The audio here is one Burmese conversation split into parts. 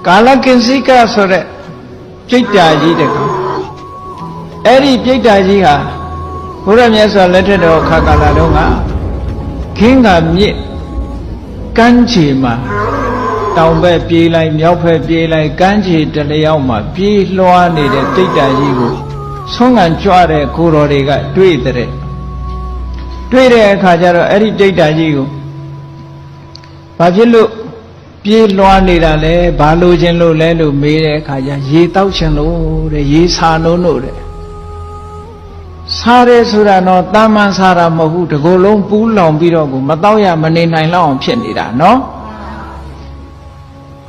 ကာလကင်စိကဆိုတဲ့ပြိတ္တာကြီးတကောင်အဲ့ဒီပြိတ္တာကြီးဟာဘုရားမြတ်စွာလက်ထက်တော်ခါကာလတုန်းကခင်းကမြစ်ကမ်းခြေမှာတောင်ဘက်ပြေးလိုက်မြောက်ဘက်ပြေးလိုက်ကမ်းခြေတလျောက်မှာပြေးလွှားနေတဲ့ပြိတ္တာကြီးကိုဆုံးခံကြွတဲ့ကိုတော်တွေကတွေ့တဲ့အခါကျတော့အဲ့ဒီပြိတ္တာကြီးကိုဘာဖြစ်လို့ပြေးလွှားနေတာလဲဘာလို့ခြင်းလို့လဲလို့မေးတဲ့အခါကျရေတောက်ခြင်းလို့တဲ့ရေစာနိုးလို့တဲ့စားရဲဆိုတာတော့တာမန်စားတာမဟုတ်ဘူးတကိုယ်လုံးပူးလောင်ပြီးတော့ကိုမတော့ရမနေနိုင်လောက်အောင်ဖြစ်နေတာနော်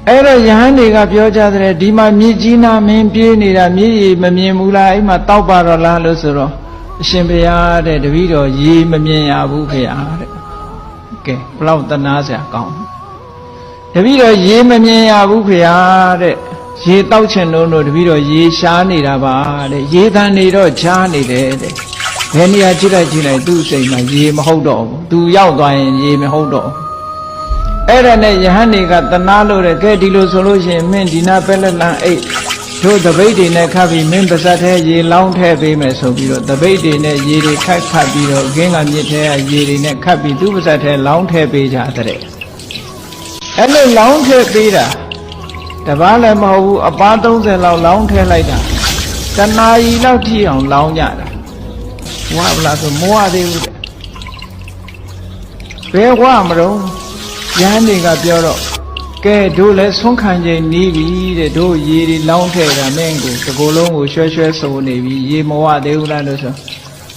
အဲ့တော့ယဟန်တွေကပြောကြတယ်ဒီမှာမြစ်ကြီးနာမင်းပြေးနေတာမြစ်ရေမမြင်ဘူးလားအဲ့မှာတောက်ပါတော့လားလို့ဆိုတော့အရှင်ဘုရားတဲ့တပည့်တော်ရေမမြင်ရဘူးဖေဟာတဲ့ကဲဘလောက်တနာစရာကောင်းတပည့်တော်ရေမမြင်ရဘူးဖေဟာတဲ့ရေတောက်ချင်လို့တပည့်တော်ရေရှားနေတာပါတဲ့ရေတန်နေတော့ချားနေတယ်တဲ့ဘယ်နေရာကြည့်လိုက်သူ့စိတ်မှာရေမဟုတ်တော့ဘူးသူရောက်သွားရင်ရေမဟုတ်တော့အဲ့ဒါနဲ့ယဟန်တွေကတနာလို့တဲ့ကဲဒီလိုဆိုလို့ရှိရင်မင်းဒီနာပဲလက်လန်းအိတ်တို့တပိတ်တွေနဲ့ခတ်ပြီးမင်းပါဇက်ထဲရေလောင်းထည့်ပေးမယ်ဆိုပြီးတော့တပိတ်တွေနဲ့ရေတွေခတ်ပြီးတော့ခင်းကမြစ်ထဲကရေတွေနဲ့ခတ်ပြီးသူ့ပါဇက်ထဲလောင်းထည့်ပေးကြတဲ့အဲ့လိုလောင်းထည့်ပေးတာတပားလည်းမဟုတ်ဘူးအပား30လောက်လောင်းထည့်လိုက်တာတနာရီလောက်ထိအောင်လောင်းကြတာဝါဗလားဆိုမဝသေးဘူးတဲ့ဘယ်ဝမလို့ယဟန်တွေကပြောတော့ကဲတို့လည်းဆုံးခံချိန်နီးပြီတဲ့တို့ရေတွေလောင်းထည့်တာမင်းကိုတကိုယ်လုံးကိုရွှဲဆိုနေပြီရေမဝသေးဘူးလားလို့ဆို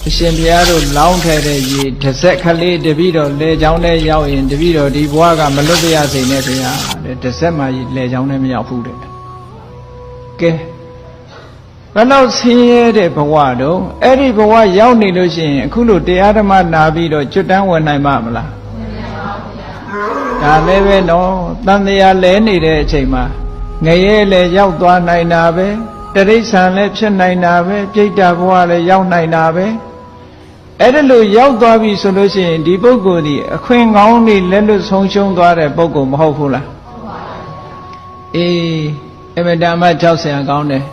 အရှင်ဘုရားတို့လောင်းထည့်တဲ့ရေတစ်စက်ကလေးတပည့်တော်လေချောင်းထဲရောက်ရင်တပည့်တော်ဒီဘဝကမလွတ်ပြရစေနဲ့ဘုရားတဲ့တစ်စက်မှလေချောင်းထဲမရောက်ဘူးတဲ့ကဲဘယ်လောက်ဆင်းရဲတဲ့ဘဝတော့အဲ့ဒီဘဝရောက်နေလို့ရှိရင်အခုလိုတရားဓမ္မနာပြီးတော့ကျွတ်တန်းဝင်နိုင်မှာမလားဒါလည်းပဲနော်တန်တရားလဲနေတဲ့အချိန်မှာငရဲလည်းရောက်သွားနိုင်တာပဲတရိစ္ဆာန်လည်းဖြစ်နိုင်တာပဲပြိတ္တာဘဝလည်းရောက်နိုင်တာပဲအဲ့ဒါလို့ရောက်သွားပြီဆိုလို့ရှိရင်ဒီပုဂ္ဂိုလ်ဒီအခွင့်ကောင်းတွေလက်လွတ်ဆုံးရှုံးသွားတဲ့ပုဂ္ဂိုလ်မဟုတ်ဘူးလားအေးအမတ္တမကြောက်စရာကောင်းတယ်